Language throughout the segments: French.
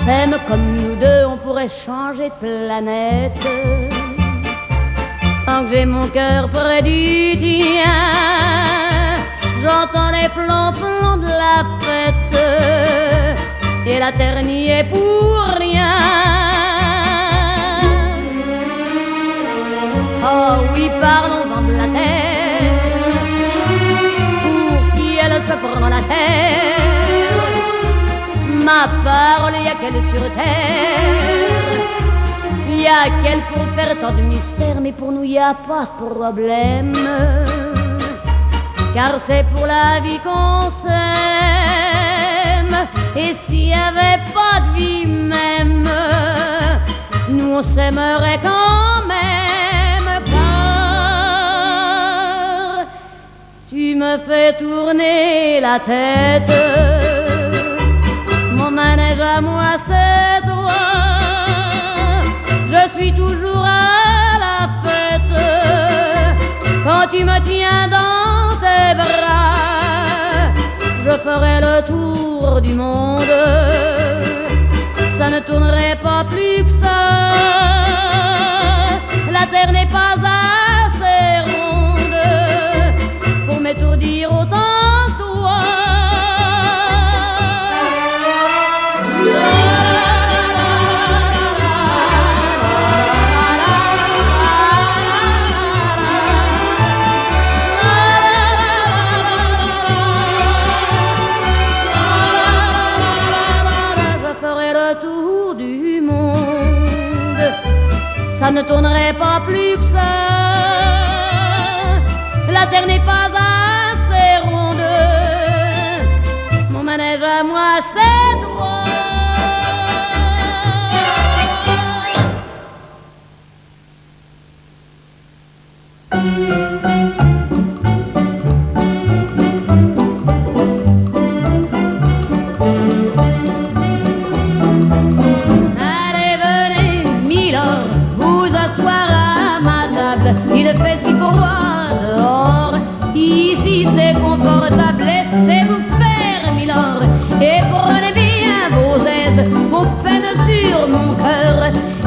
s'aime comme nous deux, on pourrait changer de planète. Tant que j'ai mon cœur près du tien, j'entends les plans de la fête, et la terre n'y est pour rien. Oh oui, parlons-en de la terre, pour qui elle se prend la terre. Ma parole, y a qu'elle sur terre, y a qu'elle pour faire tant de mystères, mais pour nous y a pas de problème, car c'est pour la vie qu'on s'aime. Et s'il y avait pas de vie même, nous on s'aimerait quand même, car tu me fais tourner la tête. Mon manège à moi c'est toi, je suis toujours à la fête. Quand tu me tiens dans tes bras, je ferai le tour du monde. Ça ne tournerait pas plus que ça, la terre n'est pas assez ronde pour m'étourdir autant que toi. Ça ne tournerait pas plus que ça, la terre n'est pas assez ronde, mon manège à moi c'est droit. Il fait si froid dehors, ici c'est confortable, laissez-vous faire, milord, et prenez bien vos aises, vos peines sur mon cœur,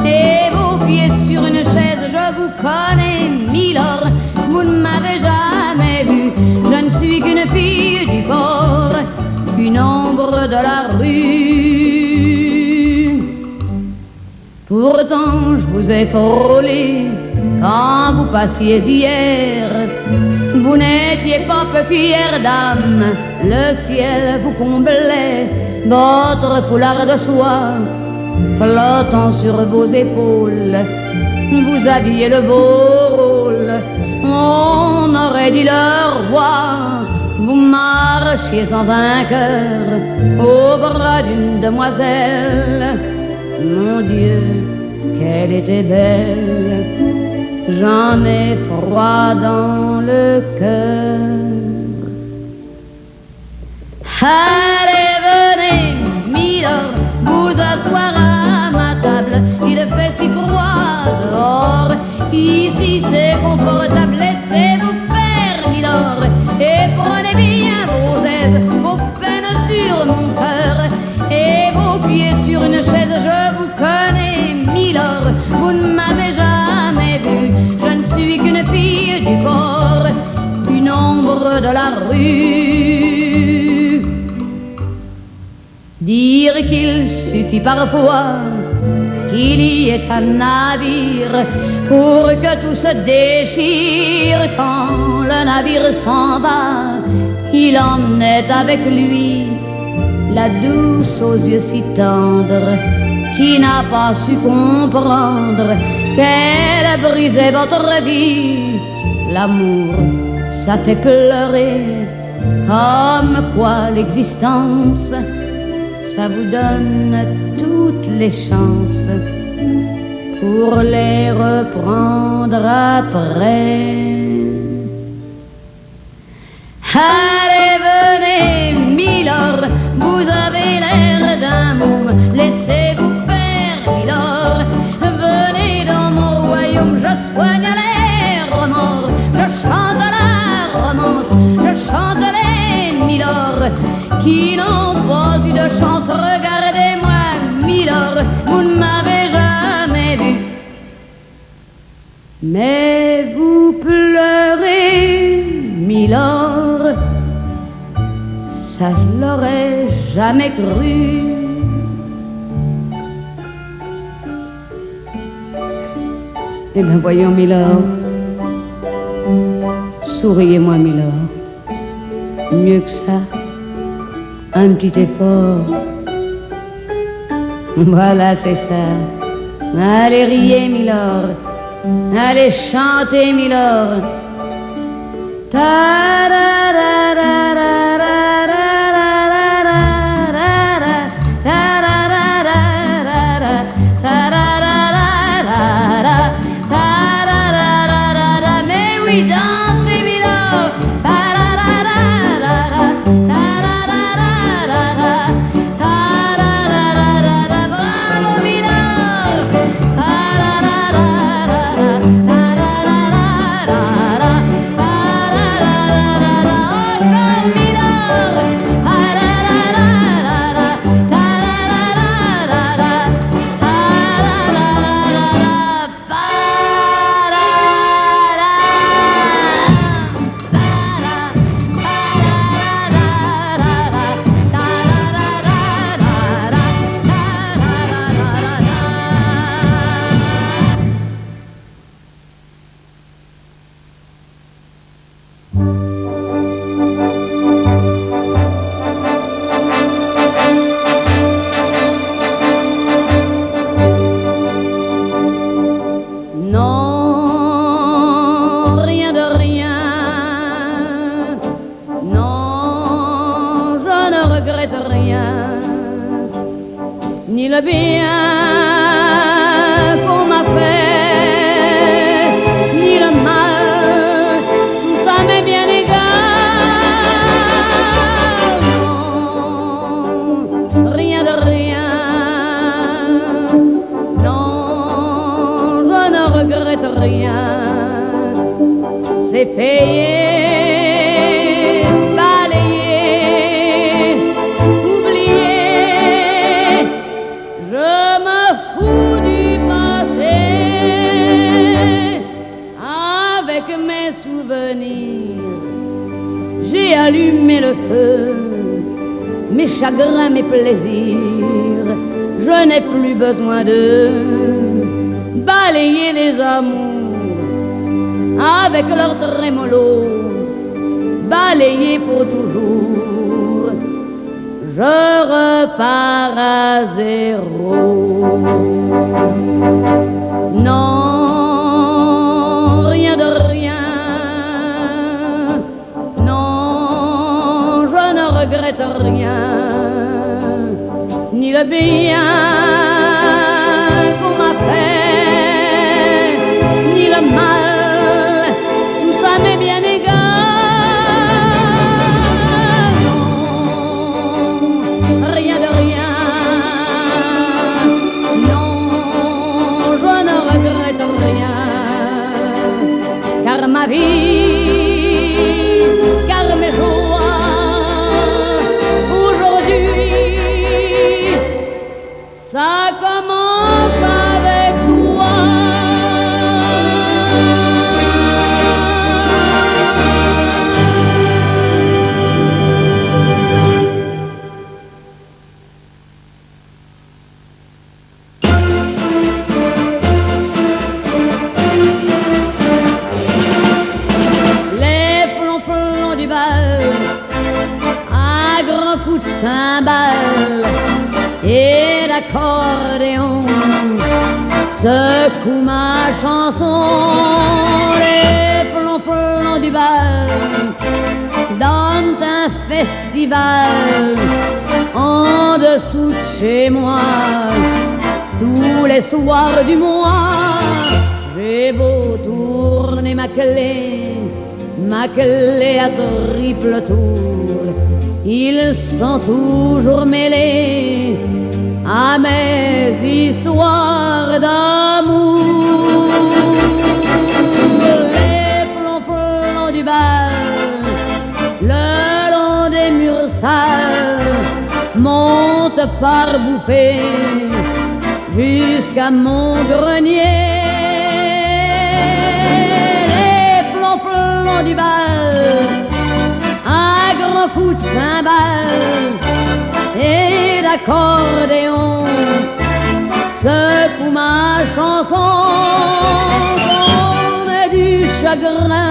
et vos pieds sur une chaise. Je vous connais, milord, vous ne m'avez jamais vu, je ne suis qu'une fille du port, une ombre de la rue. Pourtant je vous ai frôlé quand vous passiez hier, vous n'étiez pas peu fière d'âme, le ciel vous comblait, votre foulard de soie flottant sur vos épaules, vous aviez le beau rôle, on aurait dit le roi, vous marchiez en vainqueur au bras d'une demoiselle, mon Dieu, qu'elle était belle. J'en ai froid dans le cœur. Allez, venez, milord, vous asseoir à ma table. Il fait si froid dehors, ici c'est confortable. Laissez-vous faire, milord, et prenez bien vos aises, vos peines sur mon cœur, et vos pieds sur une chaise. Je vous connais, milord, vous ne m'avez jamais vu, je ne suis qu'une fille du port, une ombre de la rue. Dire qu'il suffit parfois qu'il y ait un navire pour que tout se déchire. Quand le navire s'en va, il emmenait avec lui la douce aux yeux si tendres, qui n'a pas su comprendre qu'elle brisait votre vie. L'amour, ça fait pleurer, comme quoi l'existence, ça vous donne toutes les chances pour les reprendre après. Allez, venez, milord, vous avez l'air d'un môme, laissez-vous faire, milord. Venez dans mon royaume, je soigne les remords, je chante la romance, je chante les milords qui n'ont pas eu de chance. Regardez-moi, milord, vous ne m'avez jamais vu. Mais vous pleurez, Milord, ça je l'aurais jamais cru. Eh bien voyons, Milord, souriez-moi, Milord. Mieux que ça, un petit effort. Voilà, c'est ça. Allez, riez, Milord. Allez, chantez, Milord. Mais oui, dansez, Milord. Bravo, Milord. Non, rien de rien. Non, je ne regrette rien. Ni le bien qu'on m'a fait, ni le mal, tout ça m'est bien égal. Non, rien de rien. Non, je ne regrette rien. C'est payé, balayé, oublié. Je me fous du passé. Avec mes souvenirs, j'ai allumé le feu. Mes chagrins, mes plaisirs, je n'ai plus besoin de balayer les amours avec leur trémolo, balayer pour toujours. Je repars à zéro. Non, rien de rien. Non, je ne regrette rien. Ni le bien qu'on m'a fait, ni le mal, tout ça m'est bien égal. Non, rien de rien. Non, je ne regrette rien. Car ma vie, car mes joies, aujourd'hui, ça commence avec toi. Les flonflons du bal, à grands coups de cymbales et l'accordéon secoue ma chanson. Les flonflons du bal donnent un festival en dessous de chez moi. Tous les soirs du mois, j'ai beau tourner ma clé à triple tour, ils sont toujours mêlés à mes histoires d'amour. Les flonflons du bal, le long des murs sales, montent par bouffées jusqu'à mon grenier. Les flonflons du bal, un grand coup de cymbale et d'accordéon secoue ma chanson. On a du chagrin,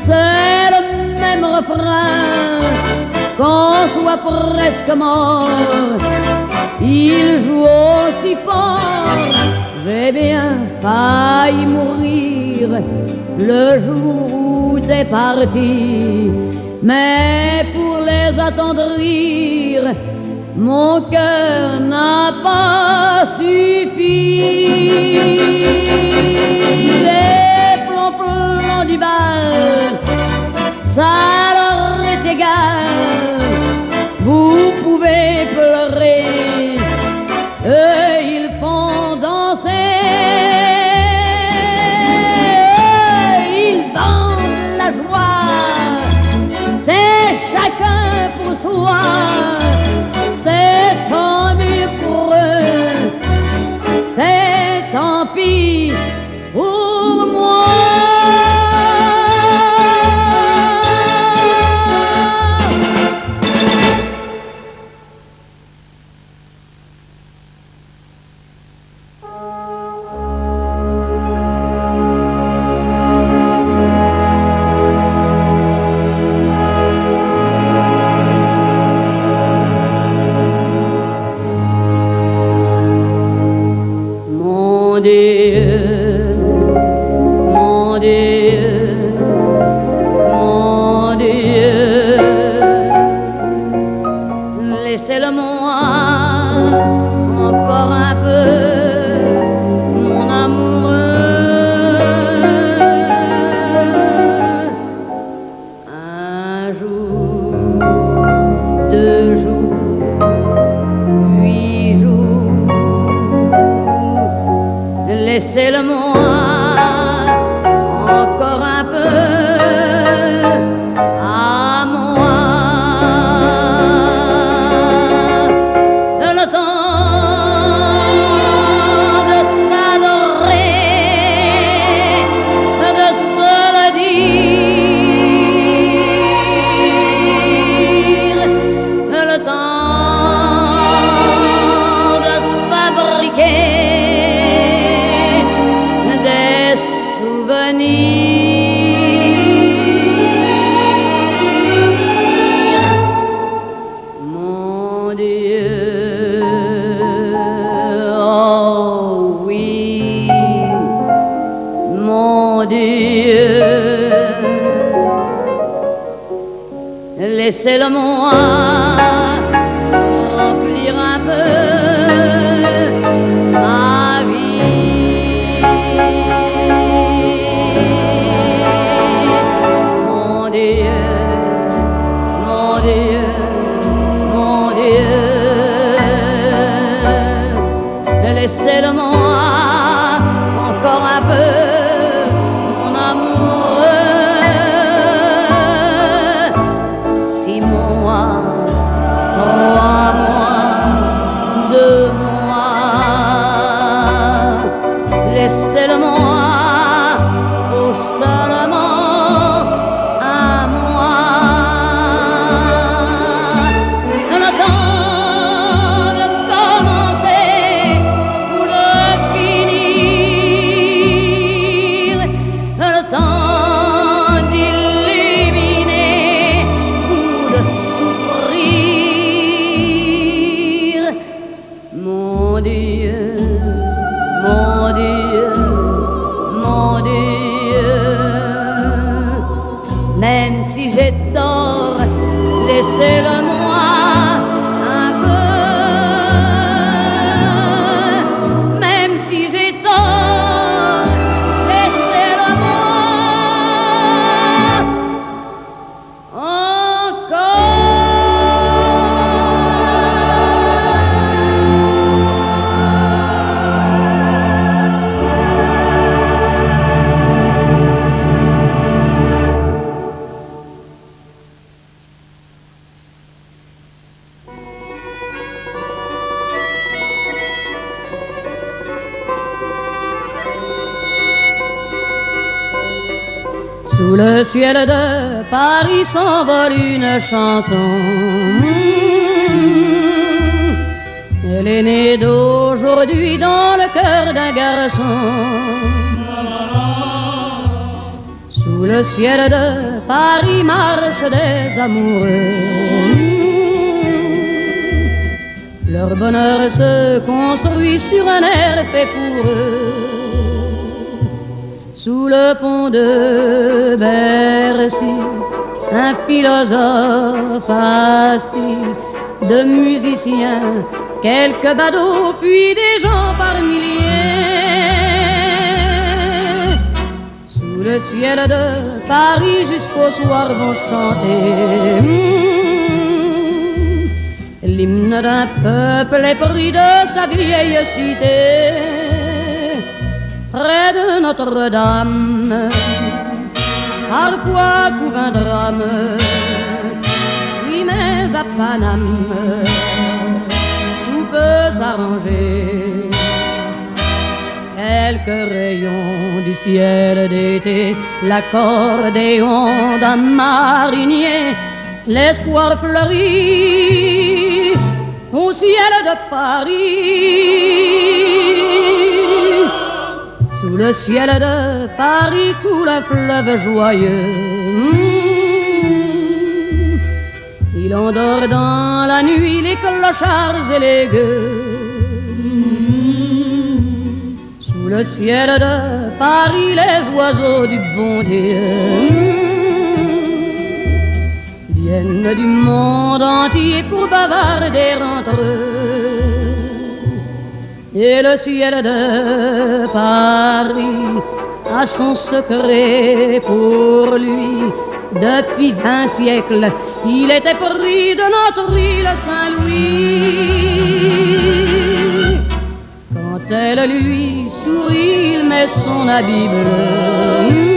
c'est le même refrain. Qu'on soit presque mort, il joue aussi fort. J'ai bien failli mourir le jour où t'es parti, mais pour les attendrir, mon cœur n'a pas suffi. Les plans du bal, ça leur est égal. Vous pouvez pleurer, eux ils font danser. Ils dansent la joie, c'est chacun pour soi. C'est tant mieux pour eux, c'est tant pis pour moi. Laissez-le-moi encore un peu, mon amoureux. Un jour, 2 jours, 8 jours, laissez-le-moi encore un peu. Laissez-le-moi remplir un peu ma vie. Mon Dieu, mon Dieu, mon Dieu, laissez-le-moi encore un peu. Laissez-le-moi pour seulement un mois. Le temps de commencer ou de finir, le temps d'illuminer ou de souffrir. Mon Dieu, mon Dieu, mon Dieu, même si j'ai tort, laissez-le-moi un peu. Même si j'ai tort, laissez-le-moi Sous le ciel de Paris s'envole une chanson. Elle est née d'aujourd'hui dans le cœur d'un garçon. Sous le ciel de Paris marchent des amoureux. Leur bonheur se construit sur un air fait pour eux. Sous le pont de Bercy, un philosophe assis, de musiciens, quelques badauds, puis des gens par milliers. Sous le ciel de Paris jusqu'au soir vont chanter l'hymne d'un peuple épris de sa vieille cité. Près de Notre-Dame, parfois couvre un drame, oui mais à Paname, tout peut s'arranger. Quelques rayons du ciel d'été, l'accordéon d'un marinier, l'espoir fleurit au ciel de Paris. Sous le ciel de Paris coule un fleuve joyeux. Il endort dans la nuit les clochards et les gueux. Sous le ciel de Paris les oiseaux du bon Dieu viennent du monde entier pour bavarder entre eux. Et le ciel de Paris a son secret pour lui. Depuis 20 siècles, il était pris de notre île Saint-Louis. Quand elle lui sourit, il met son habit bleu.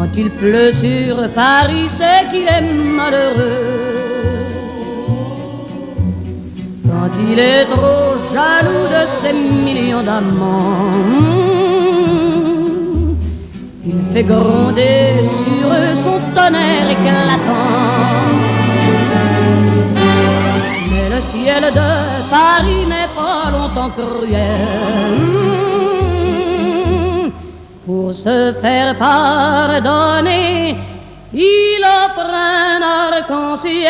Quand il pleut sur Paris, c'est qu'il est malheureux. Quand il est trop jaloux de ses millions d'amants, il fait gronder sur eux son tonnerre éclatant. Mais le ciel de Paris n'est pas longtemps cruel. Pour se faire pardonner, il offre un arc-en-ciel.